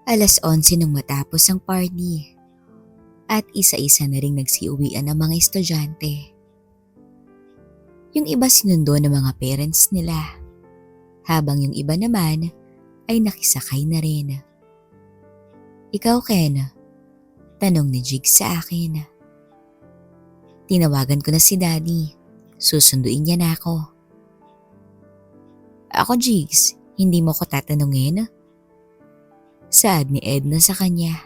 11:00 nang matapos ang party at isa-isa na ring nagsiuwian ang mga estudyante. Yung iba sinundo ng mga parents nila, habang yung iba naman ay nakisakay na rin. Ikaw, Ken? Tanong ni Jigs sa akin. Tinawagan ko na si Daddy. Susunduin niya na ako. Ako, Jigs, hindi mo ko tatanungin? Saad ni Edna sa kanya.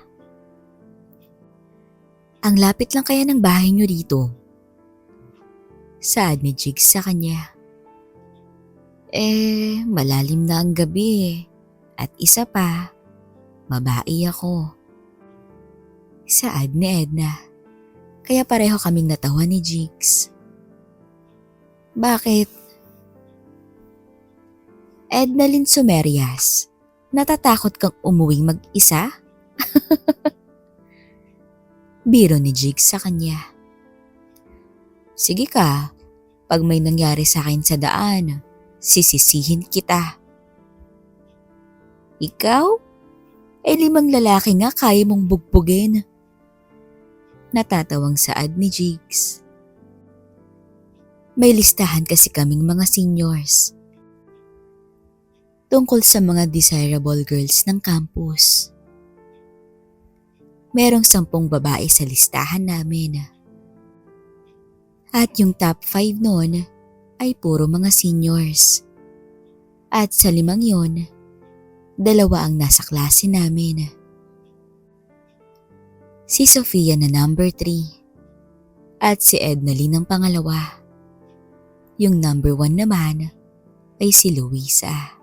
Ang lapit lang kaya ng bahay niyo dito? Saad ni Jigs sa kanya. Malalim na ang gabi at isa pa, babae ako. Saad ni Edna. Kaya pareho kaming natawa ni Jigs. Bakit? Edna Lynn Sumerias, natatakot kang umuwing mag-isa? Biro ni Jigs sa kanya. Sige ka, pag may nangyari sa akin sa daan, sisisihin kita. Ikaw? 5 lalaki nga kaya mong bugbugin. Natatawang saad ni Jigs. May listahan kasi kaming mga seniors tungkol sa mga desirable girls ng campus. Merong 10 babae sa listahan namin. At yung top 5 noon ay puro mga seniors. At sa 5 yon, 2 ang nasa klase namin. Si Sofia na number 3 at si Edna Lynn ang pangalawa. Yung number 1 naman ay si Luisa.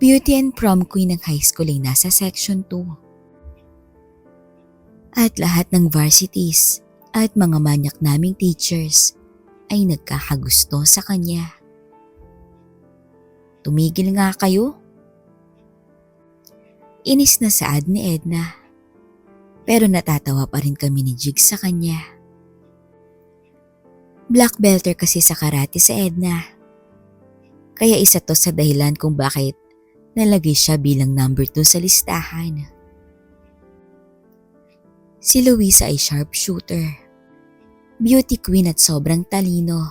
Beauty and prom queen ng high school ay nasa section 2. At lahat ng varsities at mga manyak naming teachers ay nagkakagusto sa kanya. Tumigil nga kayo. Inis na saad ni Edna. Pero natatawa pa rin kami ni Jigs sa kanya. Black belter kasi sa karate sa Edna. Kaya isa to sa dahilan kung bakit nalagay siya bilang number 2 sa listahan. Si Luisa ay sharpshooter, beauty queen at sobrang talino.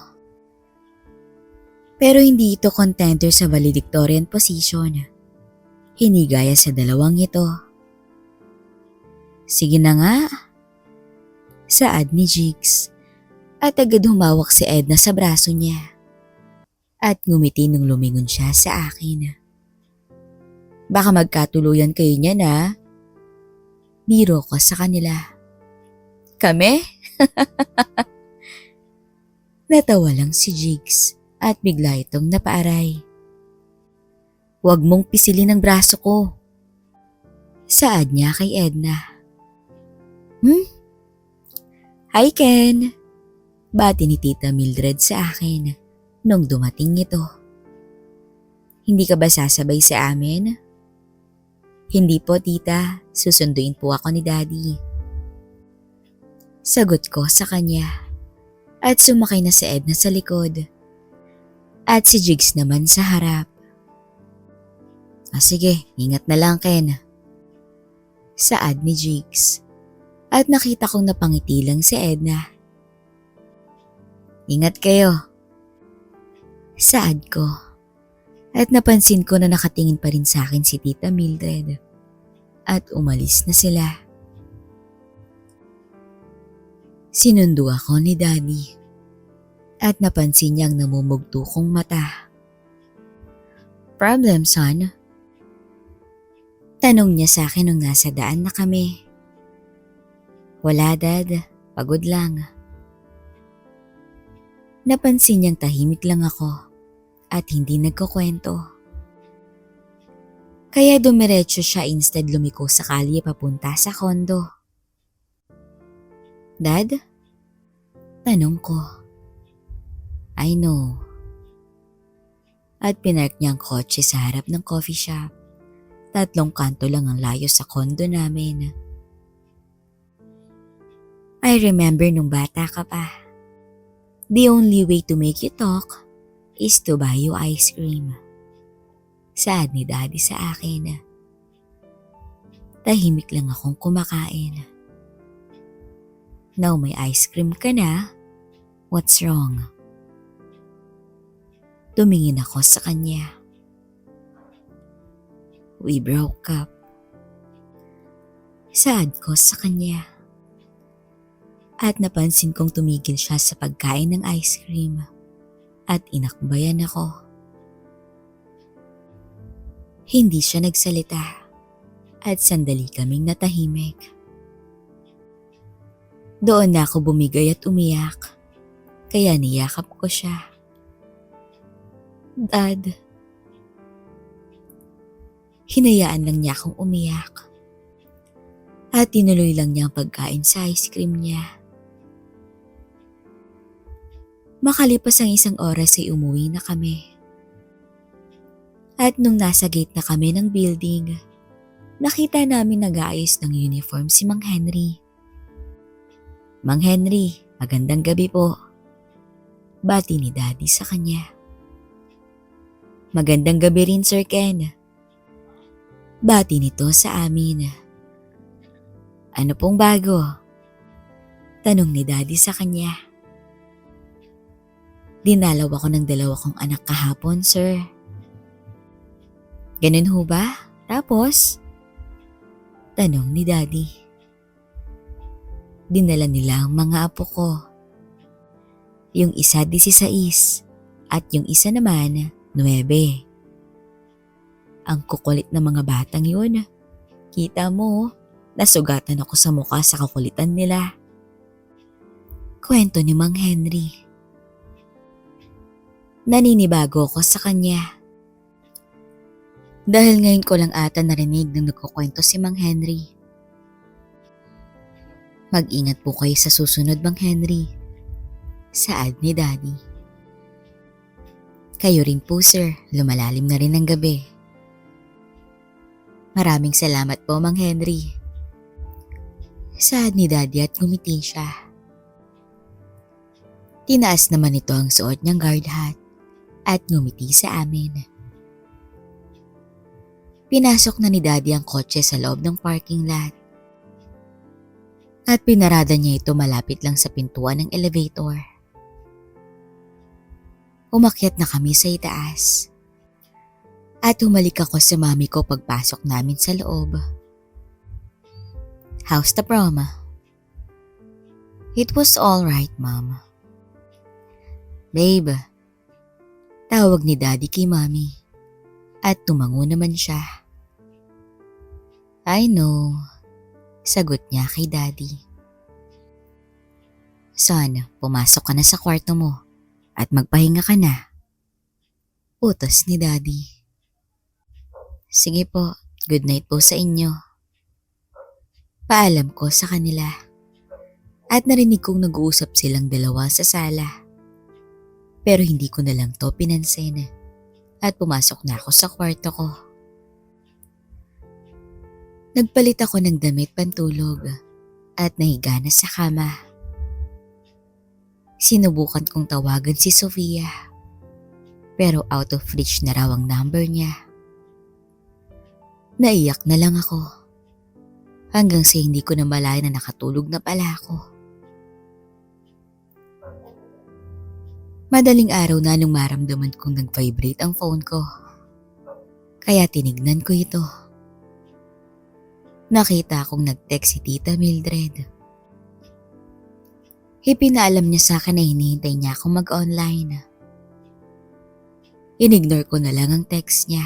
Pero hindi ito contender sa valedictorian position. Hindi gaya sa 2 ito. Sige na nga, saad ni Jigs at agad humawak si Edna sa braso niya at ngumiti nung lumingon siya sa akin. Baka magkatuluyan kayo niyan ha? Biro ko sa kanila. Kami? Natawa lang si Jigs at bigla itong napaaray. Huwag mong pisilin ang braso ko. Saad niya kay Edna. Hi Ken. Bati ni Tita Mildred sa akin nung dumating ito. Hindi ka ba sasabay sa amin? Hindi po tita, susunduin po ako ni Daddy. Sagot ko sa kanya at sumakay na si Edna sa likod at si Jigs naman sa harap. Sige, ingat na lang Ken. Saad ni Jigs at nakita kong napangiti lang si Edna. Ingat kayo. Saad ko at napansin ko na nakatingin pa rin sa akin si Tita Mildred at umalis na sila. Sinundo ako ni Daddy at napansin niyang namumugto kong mata. Problem son? Tanong niya sa akin nung nasa daan na kami. Wala Dad, pagod lang. Napansin niyang tahimik lang ako at hindi nagkukwento. Kaya dumiretso siya instead lumiko sa kalye papunta sa kondo. Dad? Tanong ko. I know. At pinark niya ang kotse sa harap ng coffee shop. 3 kanto lang ang layo sa kondo namin. I remember nung bata ka pa. The only way to make you talk is to buy you ice cream. Saad ni Daddy sa akin. Tahimik lang akong kumakain. Now may ice cream ka na? What's wrong? Tumingin ako sa kanya. We broke up. Saad ko sa kanya. At napansin kong tumigil siya sa pagkain ng ice cream at inakbayan ako. Hindi siya nagsalita at sandali kaming natahimik. Doon na ako bumigay at umiyak, kaya niyakap ko siya. Dad. Hinayaan lang niya akong umiyak at tinuloy lang niya ang pagkain sa ice cream niya. Makalipas ang 1 oras ay umuwi na kami. At nung nasa gate na kami ng building, nakita namin nag-aayos ng uniform si Mang Henry. Mang Henry, magandang gabi po. Bati ni Daddy sa kanya. Magandang gabi rin, Sir Ken. Bati nito sa amin. Ano pong bago? Tanong ni Daddy sa kanya. Dinalaw ako ng 2 kong anak kahapon, sir. Ganun ho ba? Tapos? Tanong ni Daddy. Dinala nila ang mga apo ko. Yung isa 16 at yung isa naman 9. Ang kukulit na mga batang yun. Kita mo, nasugatan ako sa mukha sa kakulitan nila. Kwento ni Mang Henry. Naninibago ako sa kanya. Dahil ngayon ko lang ata narinig nang nagkukwento si Mang Henry. Mag-ingat po kayo sa susunod, Mang Henry. Saad ni Daddy. Kayo rin po, sir. Lumalalim na rin ang gabi. Maraming salamat po, Mang Henry. Saad ni Daddy at ngumiti siya. Tinaas naman ito ang suot niyang guard hat at ngumiti sa amin. Pinasok na ni Daddy ang kotse sa loob ng parking lot. At pinarada niya ito malapit lang sa pintuan ng elevator. Umakyat na kami sa itaas. At humalik ako sa mami ko pagpasok namin sa loob. How's the prom? It was all right, Mom. Babe, tawag ni Daddy kay Mami. At tumango naman siya. I know, sagot niya kay Daddy. Son, pumasok ka na sa kwarto mo at magpahinga ka na. Utos ni Daddy. Sige po, good night po sa inyo. Paalam ko sa kanila. At narinig kong nag-uusap silang 2 sa sala. Pero hindi ko na lang to pinansin. At pumasok na ako sa kwarto ko. Nagpalit ako ng damit pantulog at nahiga na sa kama. Sinubukan kong tawagan si Sofia, pero out of reach na raw ang number niya. Naiyak na lang ako, hanggang sa hindi ko na malaya na nakatulog na pala ako. Madaling araw na nung maramdaman kong nag-vibrate ang phone ko, kaya tinignan ko ito. Nakita akong nag-text si Tita Mildred. Ipinaalam niya sa akin na hinihintay niya akong mag-online. Inignore ko na lang ang text niya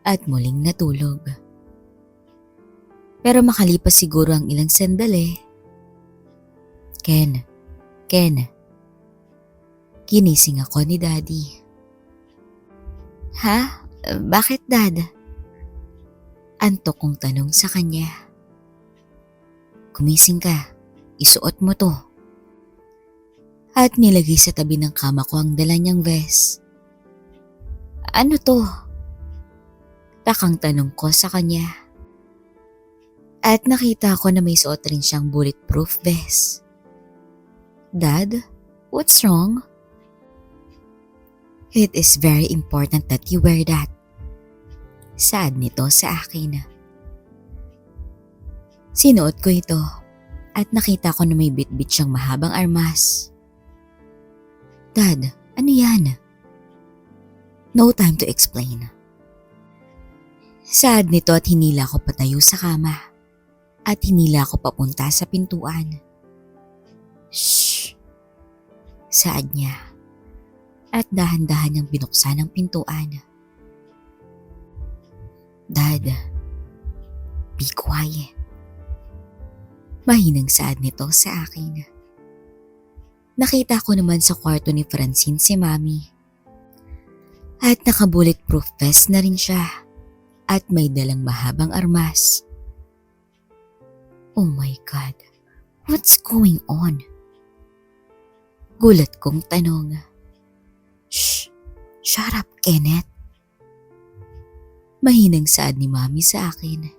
at muling natulog. Pero makalipas siguro ang ilang sandali. Ken. Ginising ako ni Daddy. Ha? Bakit, Dad? Antok kong tanong sa kanya. Gumising ka. Isuot mo to. At nilagay sa tabi ng kama ko ang dala niyang vest. Ano to? Takang tanong ko sa kanya. At nakita ko na may suot rin siyang bulletproof vest. Dad, what's wrong? It is very important that you wear that. Saad nito sa akin. Sinuot ko ito at nakita ko na may bitbit siyang mahabang armas. Dad, ano yan? No time to explain. Saad nito at hinila ko patayo sa kama at hinila ko papunta sa pintuan. Shh! Saad niya at dahan-dahan niyang binuksan ang pintuan. Dad, be quiet. Mahinang saad nito sa akin. Nakita ko naman sa kwarto ni Francine si Mami. At naka-bulletproof vest na rin siya at may dalang mahabang armas. Oh my God, what's going on? Gulat kong tanong. Shh, shut up, Kenneth. Mahinang saad ni Mami sa akin.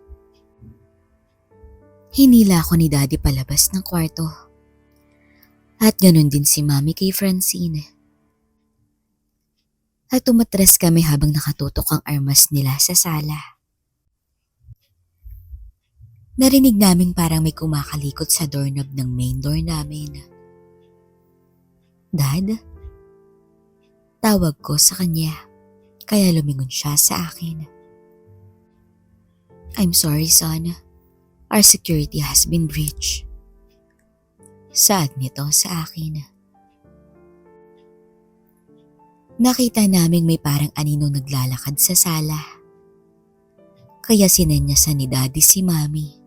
Hinila ako ni Daddy palabas ng kwarto. At ganun din si Mami kay Francine. At umatras kami habang nakatutok ang armas nila sa sala. Narinig naming parang may kumakalikot sa doorknob ng main door namin. Dad? Tawag ko sa kanya, kaya lumingon siya sa akin. I'm sorry, son. Our security has been breached. Saad nito sa akin. Nakita naming may parang aninong naglalakad sa sala. Kaya sinenyasan ni Daddy si Mami.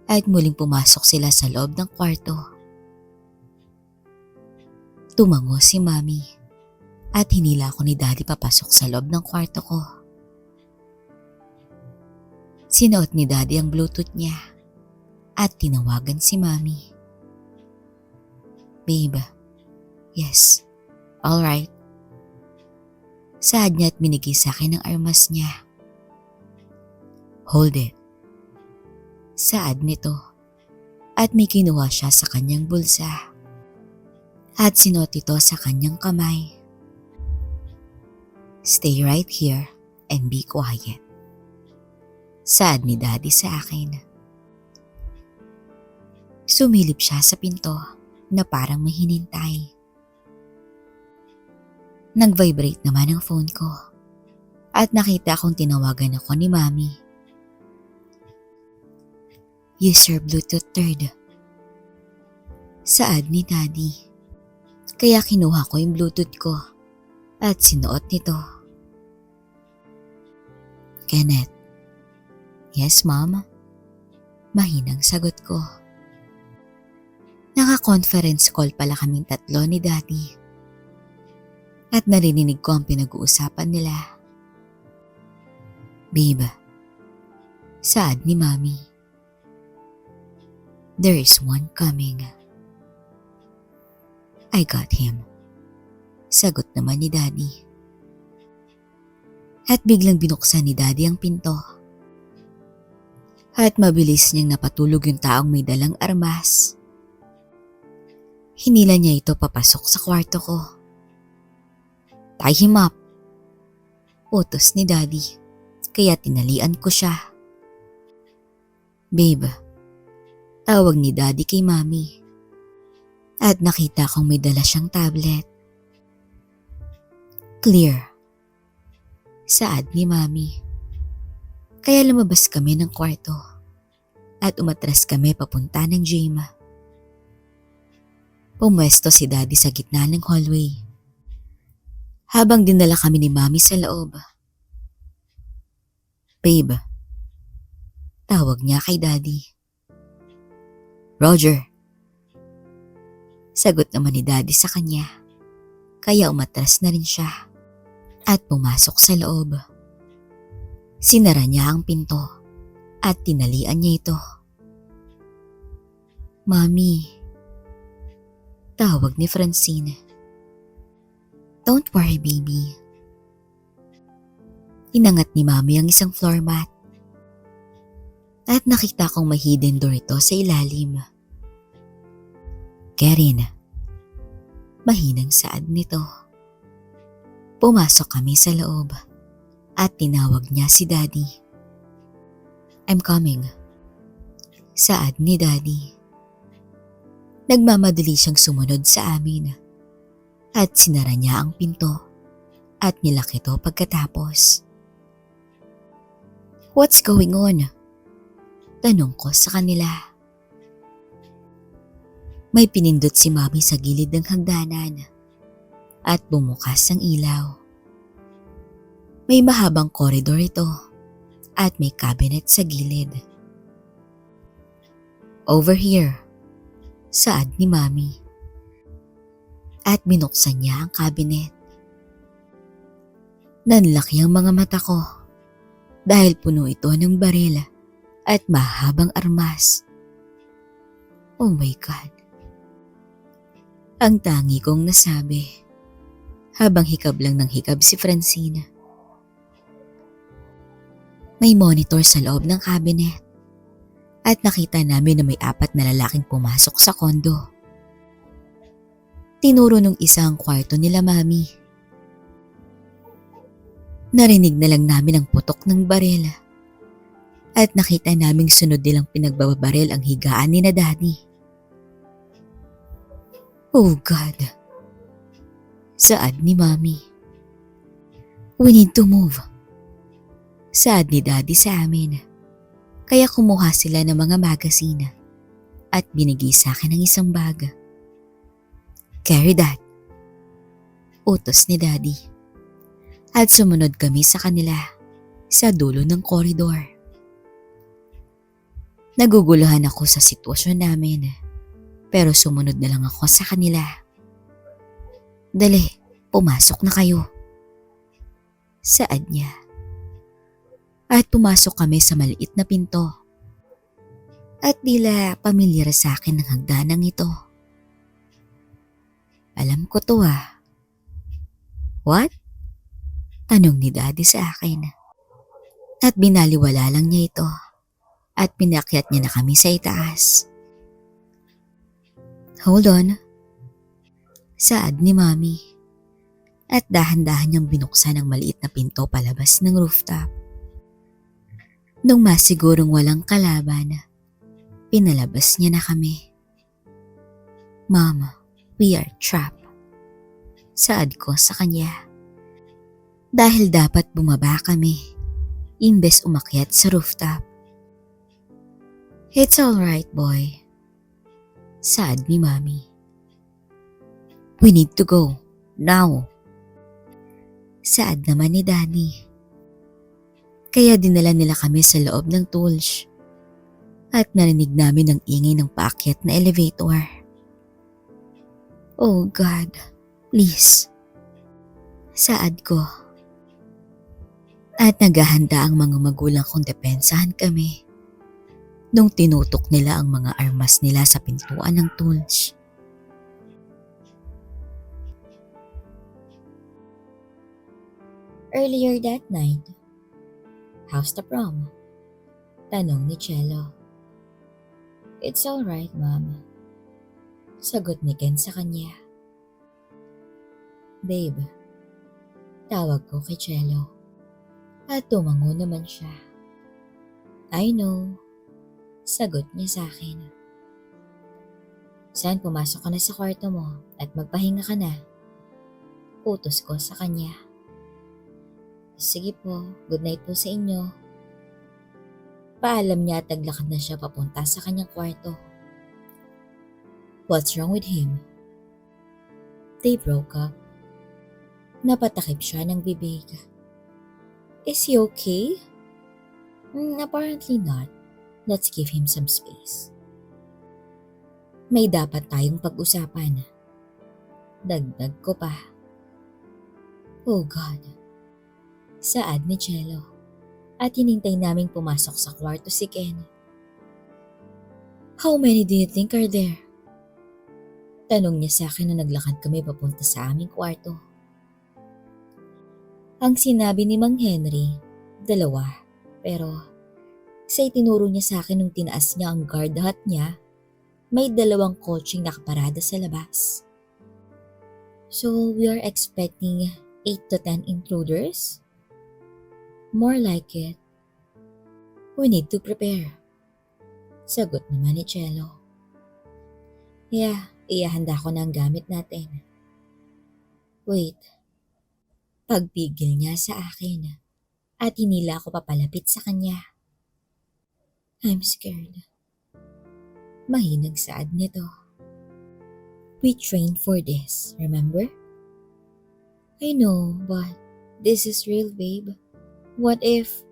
At muling pumasok sila sa loob ng kwarto. Tumango si Mami. At hinila ko ni Daddy papasok sa loob ng kwarto ko. Sinuot ni Daddy ang Bluetooth niya. At tinawagan si Mami. Babe, yes, alright. Saad niya at binigay sa akin ang armas niya. Hold it. Saad nito. At may kinuha siya sa kanyang bulsa. At sinuot ito sa kanyang kamay. Stay right here and be quiet. Saad ni Daddy sa akin. Sumilip siya sa pinto na parang may hinintay. Nag-vibrate naman ang phone ko at nakita kong tinawagan ako ni Mami. Use your Bluetooth third. Saad ni Daddy. Kaya kinuha ko yung Bluetooth ko at sinuot nito. Kenneth. Yes, Mom. Mahinang sagot ko. Naka-conference call pala kaming tatlo ni Daddy. At narinig ko ang pinag-uusapan nila. Babe, saad ni Mami. There is one coming. I got him. Sagot naman ni Daddy. At biglang binuksan ni Daddy ang pinto. At mabilis niyang napatulog yung taong may dalang armas. Hinila niya ito papasok sa kwarto ko. Tie him up. Utos ni Daddy, kaya tinalian ko siya. Babe, tawag ni Daddy kay Mami. At nakita kong may dala siyang tablet. Clear. Saad ni Mami. Kaya lumabas kami ng kwarto. At umatras kami papunta ng gym. Pumwesto si Daddy sa gitna ng hallway. Habang dinala kami ni Mami sa loob. Babe, tawag niya kay Daddy. Roger. Sagot naman ni Daddy sa kanya. Kaya umatras na rin siya. At pumasok sa loob. Sinara niya ang pinto. At tinalian niya ito. Mami. Tawag ni Francine. Don't worry, baby. Inangat ni Mami ang isang floor mat. At nakita kong may hidden door ito sa ilalim. Get in. Mahinang saad nito. Pumasok kami sa loob. at tinawag niya si Daddy. I'm coming. Saad ni Daddy. Nagmamadali siyang sumunod sa amin at sinara niya ang pinto at nilak ito pagkatapos. What's going on? Tanong ko sa kanila. May pinindot si Mami sa gilid ng hagdanan at bumukas ang ilaw. May mahabang koridor ito at may cabinet sa gilid. Over here, saad ni Mami. At binuksan niya ang cabinet. Nanlaki ang mga mata ko dahil puno ito ng baril at mahabang armas. Oh my God. Ang tangi kong nasabi habang hikab lang ng hikab si Francine. May monitor sa loob ng cabinet at nakita namin na may 4 na lalaking pumasok sa kondo. Tinuro nung isa ang kwarto nila Mami. Narinig na lang namin ang putok ng baril at nakita naming sunod nilang pinagbabaril ang higaan ni na Daddy. Oh God! Saad ni Mami. We need to move. Saad ni Daddy sa amin. Kaya kumuha sila ng mga magazine at binigay sa akin ng isang bag. Carry that. Utos ni Daddy. At sumunod kami sa kanila sa dulo ng koridor. Naguguluhan ako sa sitwasyon namin pero sumunod na lang ako sa kanila. Dali, pumasok na kayo. Saad niya. At pumasok kami sa maliit na pinto. At tila pamilyar sa akin ang hagdanang ito. Alam ko to ah. What? Tanong ni Daddy sa akin. At binaliwala lang niya ito. At pinakyat niya na kami sa itaas. Hold on. Saad ni Mami. At dahan-dahan niyang binuksan ang maliit na pinto palabas ng rooftop. Nung masigurong walang kalaban, pinalabas niya na kami. Mama, we are trapped. Saad ko sa kanya. Dahil dapat bumaba kami, imbes umakyat sa rooftop. It's alright, boy. Saad ni Mami. We need to go, now. Saad naman ni Daddy. Kaya dinala nila kami sa loob ng tools at narinig namin ang ingay ng paakyat na elevator. Oh God, please. Saad ko. At naghahanda ang mga magulang kong depensahan kami nung tinutok nila ang mga armas nila sa pintuan ng tools. Earlier that night, how's the prom? Tanong ni Cello. It's alright, Mom. Sagot ni Ken sa kanya. Babe, tawag ko kay Cello. At tumango naman siya. I know. Sagot niya sa akin. Saan pumasok ka na sa kwarto mo at magpahinga ka na? Utos ko sa kanya. Sige po, good night po sa inyo. Paalam niya at naglakad na siya papunta sa kanyang kwarto. What's wrong with him? They broke up. Napatakip siya ng bibig. Is he okay? Apparently not. Let's give him some space. May dapat tayong pag-usapan. Dagdag ko pa. Oh God. Saad ni Cello. At hinintay naming pumasok sa kwarto si Ken. How many do you think are there? Tanong niya sa akin na naglakad kami papunta sa aming kwarto. Ang sinabi ni Mang Henry, 2, pero sa itinuro niya sa akin nung tinaas niya ang guard hat niya, may 2 kotseng nakaparada sa labas. So we are expecting 8 to 10 intruders? More like it. We need to prepare. Sagot naman ni Cello. Yeah, ihahanda ko na ang gamit natin. Wait. Pagpigil niya sa akin at hinila ako papalapit sa kanya. I'm scared. Mahinag saad nito. We trained for this, remember? I know, but this is real, babe. What if...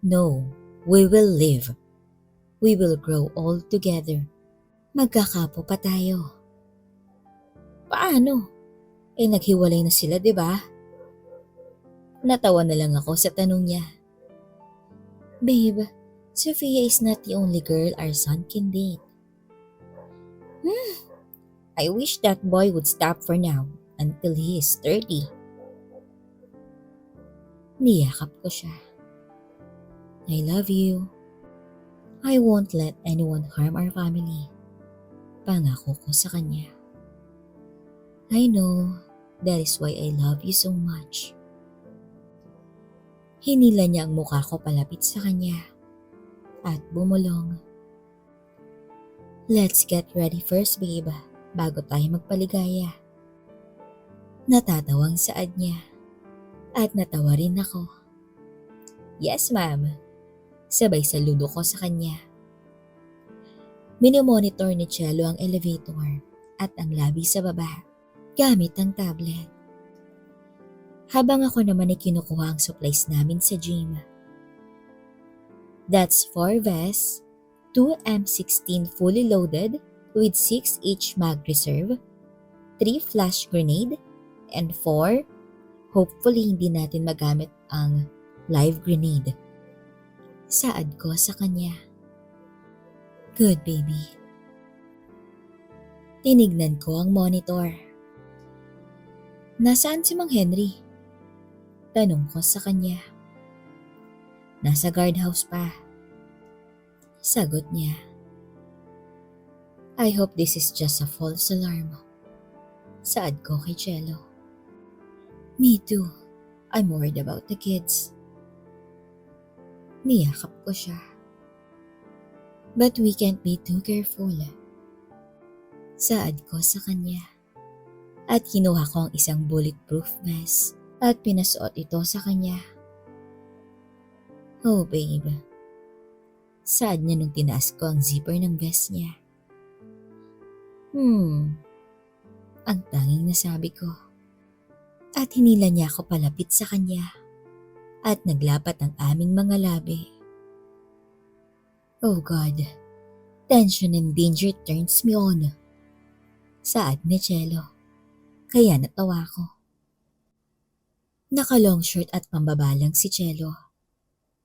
No, we will live. We will grow all together. Magkakapo pa tayo. Paano? Naghiwalay na sila, di ba? Natawa na lang ako sa tanong niya. Babe, Sophia is not the only girl our son can date. I wish that boy would stop for now until he is 30. Niyakap ko siya. I love you. I won't let anyone harm our family. Pangako ko sa kanya. I know, that is why I love you so much. Hinila niya ang mukha ko palapit sa kanya at bumulong. Let's get ready first, babe, bago tayo magpaligaya. Natatawang saad niya at natawa rin ako. Yes, ma'am. Sabay saludo ko sa kanya. Minomonitor ni Cello ang elevator at ang labi sa baba gamit ang tablet. Habang ako naman ay kinukuha ang supplies namin sa gym. That's 4 vests, 2 M16 fully loaded with 6 each mag reserve, 3 flash grenade, and 4, hopefully hindi natin magamit ang live grenade. Saad ko sa kanya. Good, baby. Tinignan ko ang monitor. Nasaan si Mang Henry? Tanong ko sa kanya. Nasa guardhouse pa. Sagot niya. I hope this is just a false alarm. Saad ko kay Cello. Me too. I'm worried about the kids. Niyakap ko siya. But we can't be too careful. Saad ko sa kanya. At kinuha ko ang isang bulletproof vest at pinasuot ito sa kanya. Oh babe. Saad niya nung tinaas ko ang zipper ng vest niya. Ang tanging nasabi ko. At hinila niya ako palapit sa kanya at naglapat ang aming mga labi. Oh God, tension and danger turns me on. Saad ni Cello, kaya natawa ko. Naka-long shirt at pambabalang si Cello,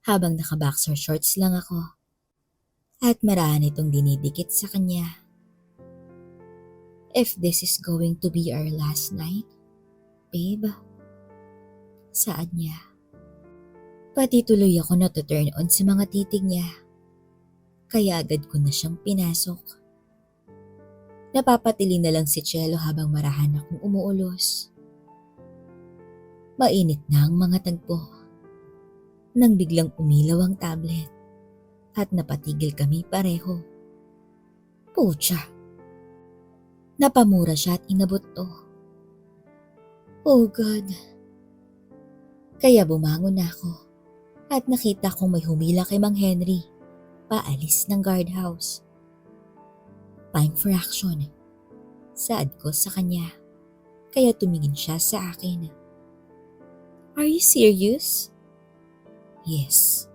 habang naka-boxer shorts lang ako. At marami itong dinidikit sa kanya. If this is going to be our last night, babe, saad niya. Pati tuloy ako na to turn on sa mga titig niya. Kaya agad ko na siyang pinasok. Napapatili na lang si Cello habang marahan akong umuulos. Mainit na ang mga tagpo. Nang biglang umilaw ang tablet at napatigil kami pareho. Pucha! Napamura siya at inabot to. Oh God! Kaya bumangon ako at nakita kong may humila kay Mang Henry paalis ng guardhouse. Time for action. Saad ko sa kanya. Kaya tumingin siya sa akin. Are you serious? Yes.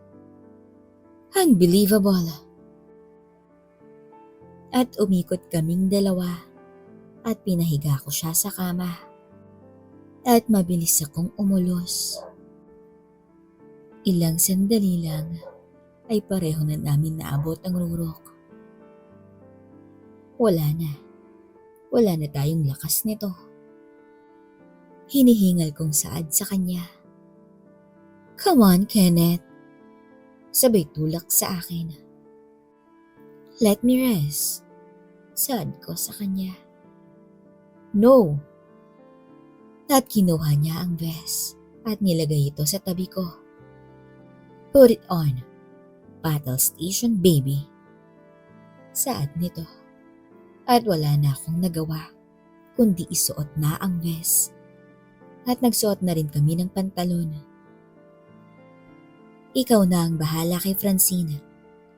Unbelievable. At umikot kaming dalawa at pinahiga ko siya sa kama. At mabilis akong umulos. Ilang sandali lang ay pareho na namin naabot ang rurok. Wala na. Wala na tayong lakas nito. Hinihingal kong saad sa kanya. Come on, Kenneth. Sabay tulak sa akin. Let me rest. Saad ko sa kanya. No. At kinuha niya ang vest at nilagay ito sa tabi ko Put it on. Battle station, baby. Saad nito. At wala na akong nagawa, kundi isuot na ang vest. At nagsuot na rin kami ng pantalon. Ikaw na ang bahala kay Francine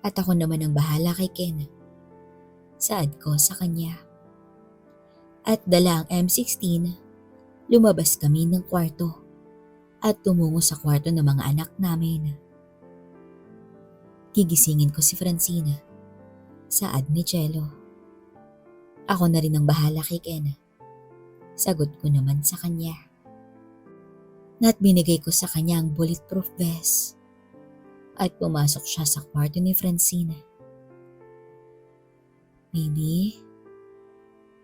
at ako naman ang bahala kay Ken. Saad ko sa kanya. At dala ang M16, lumabas kami ng kwarto at tumungo sa kwarto ng mga anak namin. Gigisingin ko si Francine. Saad ni Jello. Ako na rin ang bahala kay Ken. Sagot ko naman sa kanya. At binigay ko sa kanya ang bulletproof vest. At pumasok siya sa kwarto ni Francine. Baby,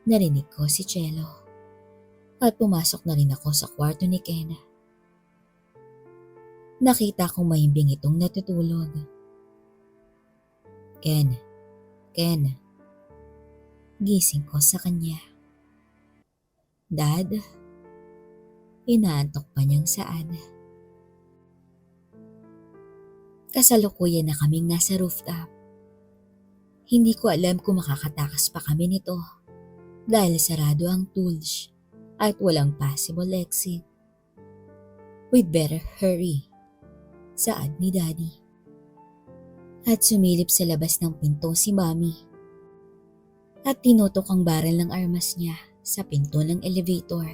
narinig ko si Jello. At pumasok na rin ako sa kwarto ni Ken. Nakita kong mahimbing itong natutulog. Ken. Gising ko sa kanya. Dad, inaantok pa niyang saan. Kasalukuyan na kaming nasa rooftop. Hindi ko alam kung makakatakas pa kami nito dahil sarado ang tools at walang possible exit. We'd better hurry, saad ni Daddy. At sumilip sa labas ng pinto si Mommy. At tinutok ang barrel ng armas niya sa pinto ng elevator.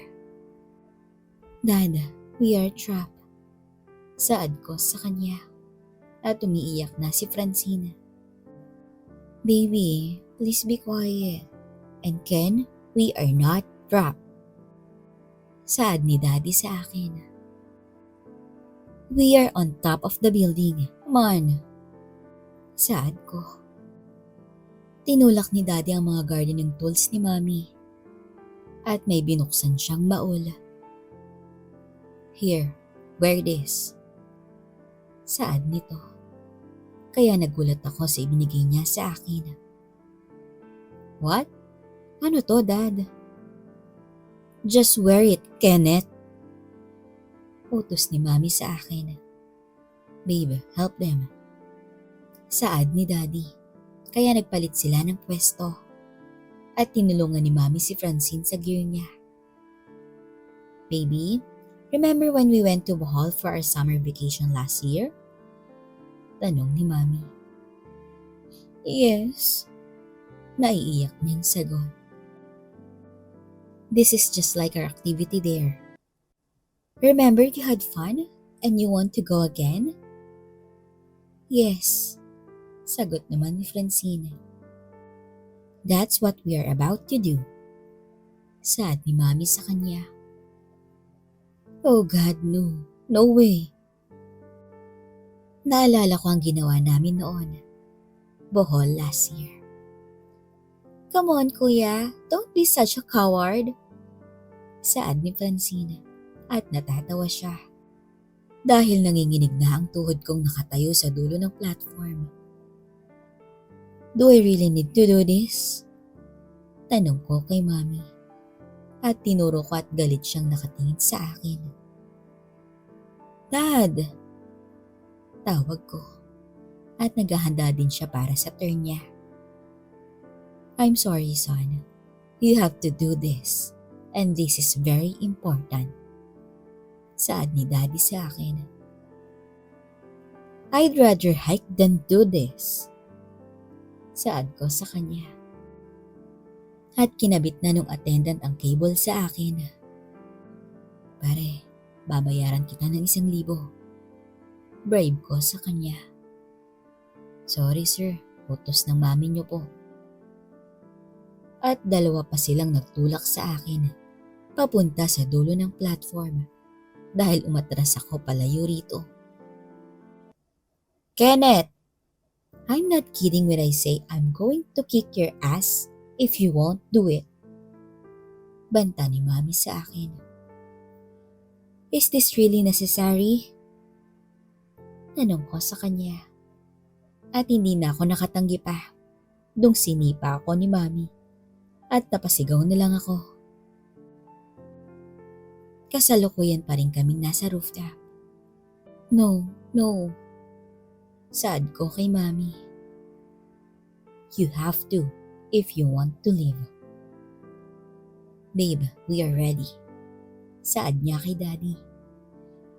Dad, we are trapped. Saad ko sa kanya. At umiiyak na si Francine. Baby, please be quiet. And Ken, we are not trapped. Saad ni Daddy sa akin. We are on top of the building. Come on. Saad ko. Tinulak ni Daddy ang mga gardening tools ni Mommy. At may binuksan siyang baul. Here, wear this. Saad nito. Kaya nagulat ako sa ibinigay niya sa akin. What? Ano to, Dad? Just wear it, Kenneth. Utos ni Mommy sa akin. Babe, help them. Saad ni Daddy. Kaya nagpalit sila ng pwesto. At tinulungan ni Mommy si Francine sa gear niya. Baby, remember when we went to Bohol for our summer vacation last year? Tanong ni Mommy. Yes. Naiiyak niyang sagot. This is just like our activity there. Remember you had fun and you want to go again? Yes. Sagot naman ni Francine. That's what we are about to do. Saad ni Mommy sa kanya. Oh God, no. No way. Naalala ko ang ginawa namin noon. Bohol last year. Come on, Kuya. Don't be such a coward. Saad ni Francine at natatawa siya. Dahil nanginginig na ang tuhod kong nakatayo sa dulo ng platform. Do I really need to do this? Tanong ko kay Mommy. At tinuro ko at galit siyang nakatingin sa akin. Dad! Tawag ko. At naghahanda din siya para sa turn niya. I'm sorry, son. You have to do this. And this is very important. Saad ni Daddy sa akin. I'd rather hike than do this. Saad ko sa kanya. At kinabit na nung attendant ang cable sa akin. Pare, babayaran kita ng 1,000. Bribe ko sa kanya. Sorry sir, utos ng mami niyo po. At dalawa pa silang nagtulak sa akin, papunta sa dulo ng platform dahil umatras ako palayo rito. Kenneth! I'm not kidding when I say I'm going to kick your ass if you won't do it. Banta ni Mami sa akin. Is this really necessary? Tanong ko sa kanya. At hindi na ako nakatanggi pa. Dung sinipa ako ni Mami. At napasigaw na lang ako. Kasalukuyan pa rin kaming nasa rooftop. No. Saad ko kay Mami. You have to if you want to live. Babe, we are ready. Saad niya kay Daddy.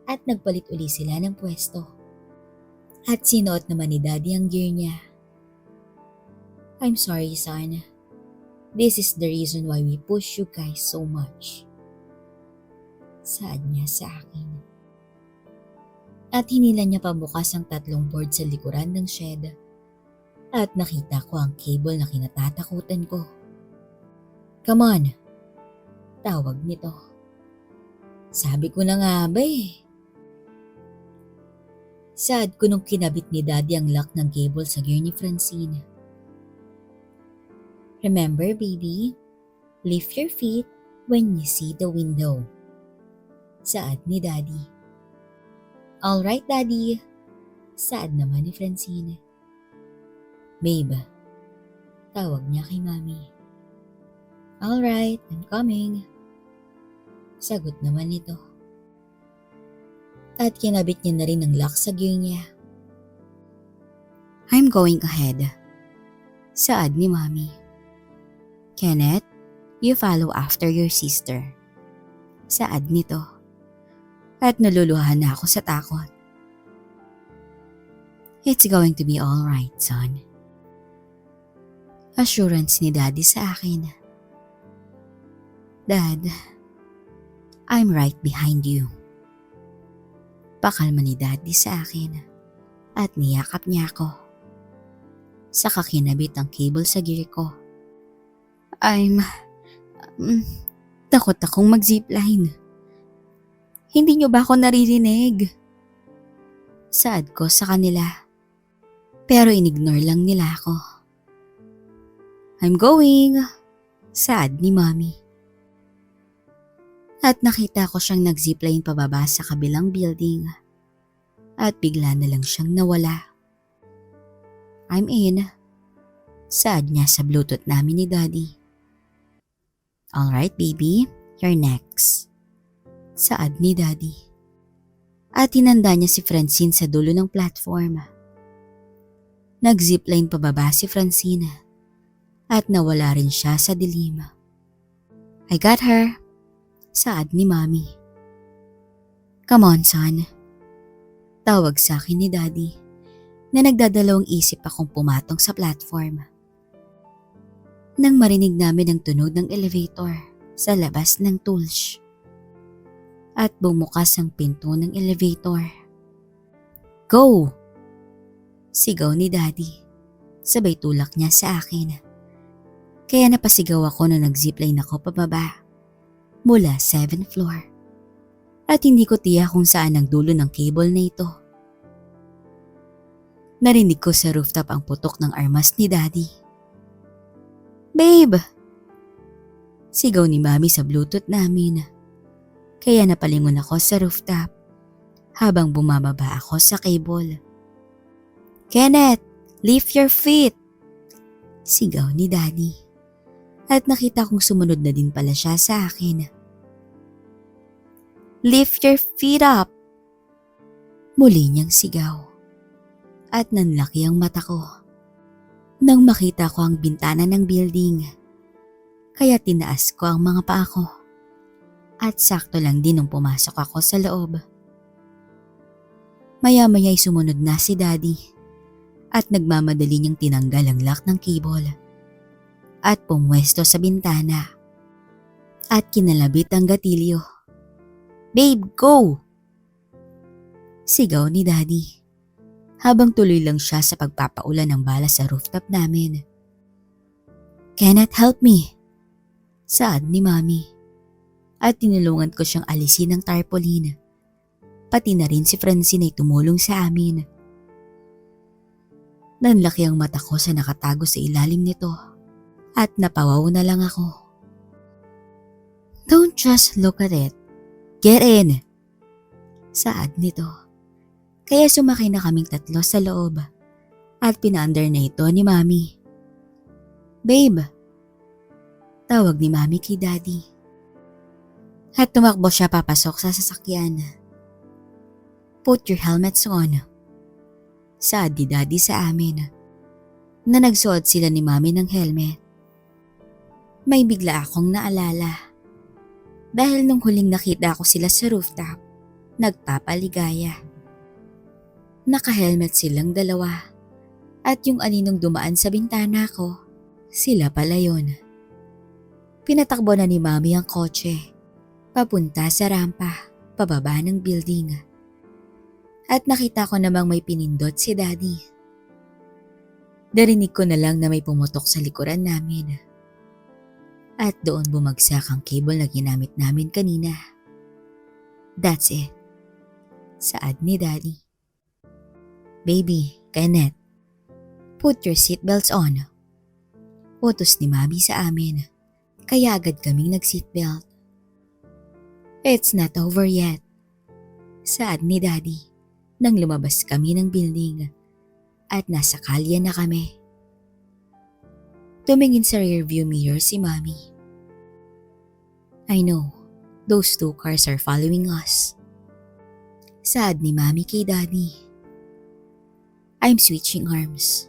At nagpalit uli sila ng pwesto. At sinuot naman ni Daddy ang gear niya. I'm sorry, son. This is the reason why we push you guys so much. Saad niya sa akin. At hinila niya pabukas ang 3 board sa likuran ng shed. At nakita ko ang cable na kinatatakutan ko. Come on! Tawag nito. Sabi ko na nga ba eh. Saad ko nung kinabit ni Daddy ang lock ng cable sa gear ni Francine. Remember, baby, lift your feet when you see the window. Saad ni Daddy. Alright, Daddy. Saad naman ni Francine. Babe, tawag niya kay Mami. Alright, I'm coming. Sagot naman nito. At kinabit niya na rin ang lock sa gear niya. I'm going ahead. Saad ni Mami. Kenneth, you follow after your sister. Saad nito. At naluluhan na ako sa takot. It's going to be alright, son. Assurance ni Daddy sa akin. Dad, I'm right behind you. Pakalma ni Daddy sa akin at niyakap niya ako. Saka kinabit ang cable sa gear ko. Takot akong mag-zipline. Hindi niyo ba ako naririnig? Saad ko sa kanila. Pero inignore lang nila ako. I'm going. Saad ni Mami. At nakita ko siyang nag-zipline pababa sa kabilang building. At bigla na lang siyang nawala. I'm in. Saad niya sa Bluetooth namin ni Daddy. Alright, baby, you're next. Saad ni Daddy. At hinanda niya si Francine sa dulo ng platform. Nag-zipline pababa si Francine at nawala rin siya sa dilim. I got her. Saad ni Mami. Come on, son. Tawag sa akin ni Daddy na nagdadalawang isip akong pumatong sa platform. Nang marinig namin ang tunog ng elevator sa labas ng tools. At bumukas ang pinto ng elevator. Go! Sigaw ni Daddy. Sabay tulak niya sa akin. Kaya napasigaw ako na nag-zipline ako pababa. Mula 7th floor. At hindi ko tiyak kung saan ang dulo ng cable na ito. Narinig ko sa rooftop ang putok ng armas ni Daddy. Babe! Sigaw ni Mami sa Bluetooth namin. Kaya napalingon ako sa rooftop habang bumababa ako sa cable. Kenneth, lift your feet! Sigaw ni Daddy. At nakita kong sumunod na din pala siya sa akin. Lift your feet up! Muli niyang sigaw. At nanlaki ang mata ko. Nang makita ko ang bintana ng building. Kaya tinaas ko ang mga paa ko. At sakto lang din nung pumasok ako sa loob. Maya-maya'y sumunod na si Daddy. At nagmamadali niyang tinanggal ang lock ng cable. At pumwesto sa bintana. At kinalabit ang gatilyo. Babe, go! Sigaw ni Daddy. Habang tuloy lang siya sa pagpapaulan ng bala sa rooftop namin. Kenneth, help me! Saad ni Mami. At tinulungan ko siyang alisin ng tarpaulin. Pati na rin si Francine ay tumulong sa amin. Nanlaki ang mata ko sa nakatago sa ilalim nito. At napawaw na lang ako. Don't just look at it. Get in! Saad nito. Kaya sumakay na kaming 3 sa loob at pina-under na ito ni Mami. Babe! Tawag ni Mami kay Daddy. At tumakbo siya papasok sa sasakyan. Put your helmets on. Saad ni Daddy sa amin na nagsuot sila ni Mami ng helmet. May bigla akong naalala dahil nung huling nakita ko sila sa rooftop, nagpapaligaya. Naka-helmet silang dalawa at yung aninong dumaan sa bintana ko, sila pala yun. Pinatakbo na ni Mami ang kotse, papunta sa rampa, pababa ng building. At nakita ko namang may pinindot si Daddy. Narinig ko na lang na may pumutok sa likuran namin. At doon bumagsak ang cable na ginamit namin kanina. That's it. Saad ni Daddy. Baby, Kenneth, put your seatbelts on. Utos ni Mami sa amin, kaya agad kaming nag-seatbelt. It's not over yet. Saad ni Daddy nang lumabas kami ng building at nasa kalye na kami. Tumingin sa rearview mirror si Mami. I know, those two cars are following us. Saad ni Mami kay Daddy. I'm switching arms.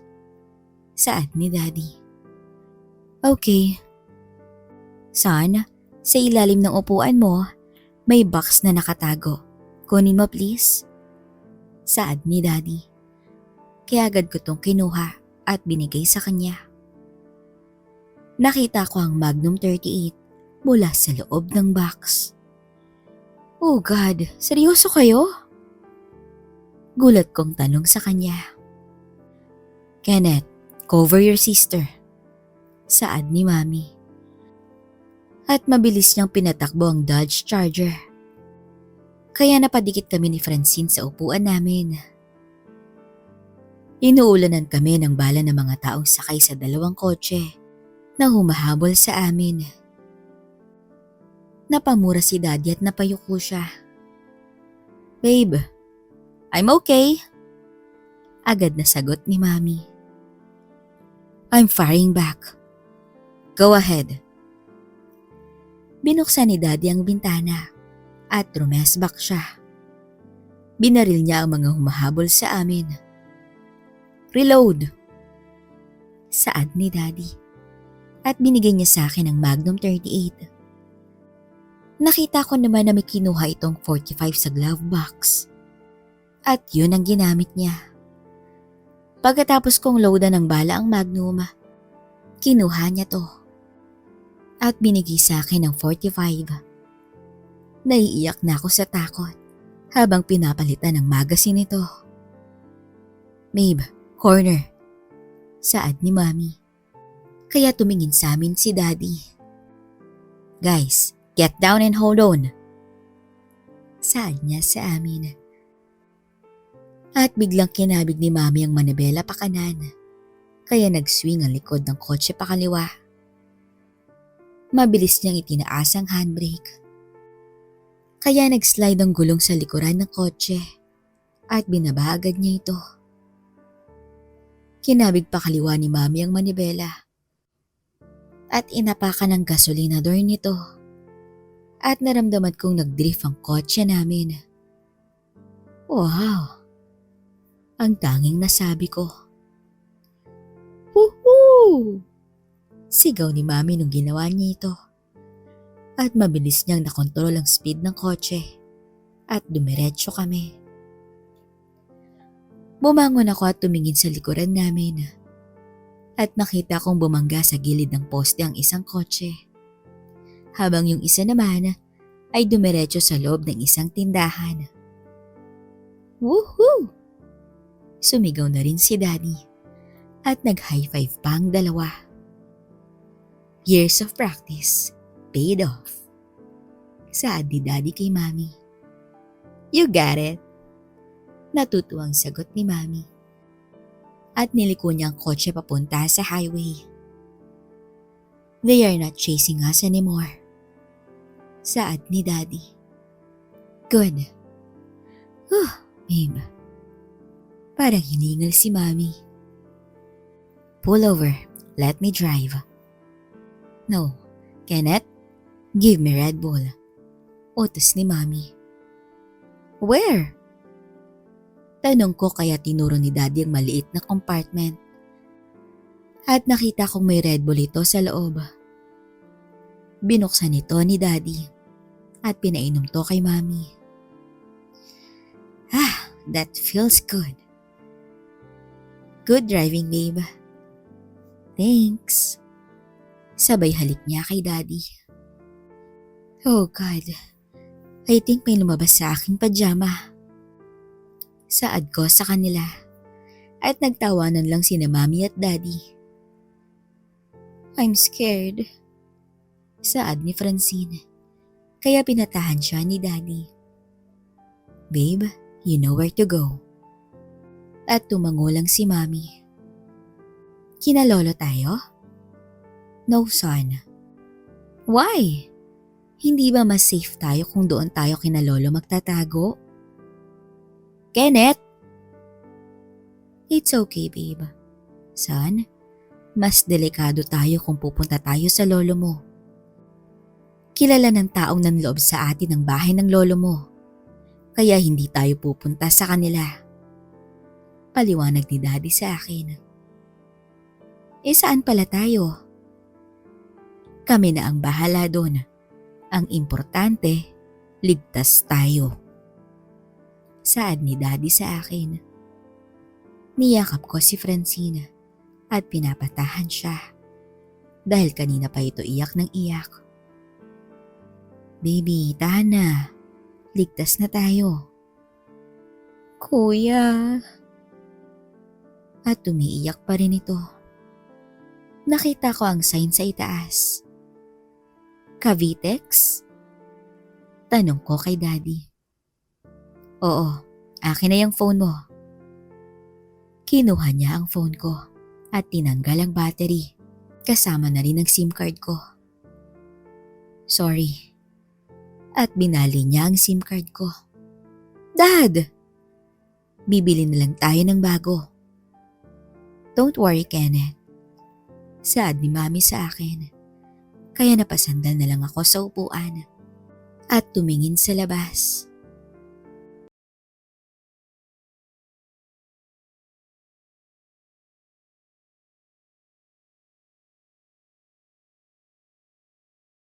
Saad ni Daddy. Okay. Son, sa ilalim ng upuan mo, may box na nakatago. Kunin mo please. Saad ni Daddy. Kaya agad ko tong kinuha at binigay sa kanya. Nakita ko ang Magnum 38 mula sa loob ng box. Oh God, seryoso kayo? Gulat kong tanong sa kanya. Kenneth, cover your sister. Saad ni Mami. At mabilis niyang pinatakbo ang Dodge Charger. Kaya napadikit kami ni Francine sa upuan namin. Inuulanan kami ng bala ng mga taong sakay sa dalawang kotse na humahabol sa amin. Napamura si Daddy at napayuko siya. Babe, I'm okay. Agad na sagot ni Mami. I'm firing back. Go ahead. Binuksan ni Daddy ang bintana at rumesbak siya. Binaril niya ang mga humahabol sa amin. Reload. Saad ni Daddy. At binigay niya sa akin ang Magnum 38. Nakita ko naman na may kinuha itong 45 sa glove box. At yun ang ginamit niya. Pagkatapos kong loadan ng bala ang Magnum, kinuha niya to. At binigay sa akin ang 45. Naiiyak na ako sa takot habang pinapalitan ng magazine nito. Babe, corner. Saad ni Mami. Kaya tumingin sa amin si Daddy. Guys, get down and hold on. Saad niya sa amin. At biglang kinabig ni Mami ang manabela pa kanan. Kaya nag-swing ang likod ng kotse pa kaliwa. Mabilis niyang itinaas ang handbrake. Kaya nag-slide ang gulong sa likuran ng kotse at binaba agad niya ito. Kinabig pa kaliwa ni Mami ang manibela at inapakan ng gasolinador nito at naramdaman kong nag-drift ang kotse namin. Wow! Ang tanging nasabi ko. Woohoo! Sigaw ni Mami nung ginawa niya ito. At mabilis niyang nakontrol ang speed ng kotse at dumiretso kami. Bumangon ako at tumingin sa likuran namin at nakita kong bumangga sa gilid ng poste ang isang kotse habang yung isa naman ay dumiretso sa loob ng isang tindahan. Woohoo! Sumigaw na rin si Daddy at nag-high five pa ang dalawa. Years of practice paid off. Saad ni Daddy kay Mami. You got it. Natutuwang sagot ni Mami. At niliko niya ang kotse papunta sa highway. They are not chasing us anymore. Saad ni Daddy. Good. Babe. Parang hiningal si Mami. Pull over. Let me drive. No. Kenneth, give me Red Bull. Utos ni Mami. Where? Tanong ko kaya tinuro ni Daddy ang maliit na compartment. At nakita kong may Red Bull ito sa loob. Binuksan ito ni Daddy at pinainom to kay Mami. That feels good. Good driving, babe. Thanks. Sabay halik niya kay Daddy. Oh God, I think may lumabas sa aking pajama. Saad ko sa kanila at nagtawanan lang sina Mami at Daddy. I'm scared. Saad ni Francine, kaya pinatahan siya ni Daddy. Babe, you know where to go. At tumango lang si Mami. Kinalolo tayo? No, son. Why? Hindi ba mas safe tayo kung doon tayo kina lolo magtatago? Kenneth! It's okay, babe. Son, mas delikado tayo kung pupunta tayo sa lolo mo. Kilala ng taong nanloob sa atin ang bahay ng lolo mo. Kaya hindi tayo pupunta sa kanila. Paliwanag ni Daddy sa akin. Saan pala tayo? Kami na ang bahala doon. Ang importante, ligtas tayo. Saad ni Daddy sa akin. Niyakap ko si Francine at pinapatahan siya. Dahil kanina pa ito iyak ng iyak. Baby, tahan na. Ligtas na tayo. Kuya. At umiiyak pa rin ito. Nakita ko ang sign sa itaas. Cavitex? Tanong ko kay Daddy. Oo, akin na yung phone mo. Kinuha niya ang phone ko at tinanggal ang battery. Kasama na rin ang SIM card ko. Sorry. At binali niya ang SIM card ko. Dad! Bibili na lang tayo ng bago. Don't worry, Kenneth. Saad ni Mami sa akin. Kaya napasandal na lang ako sa upuan at tumingin sa labas.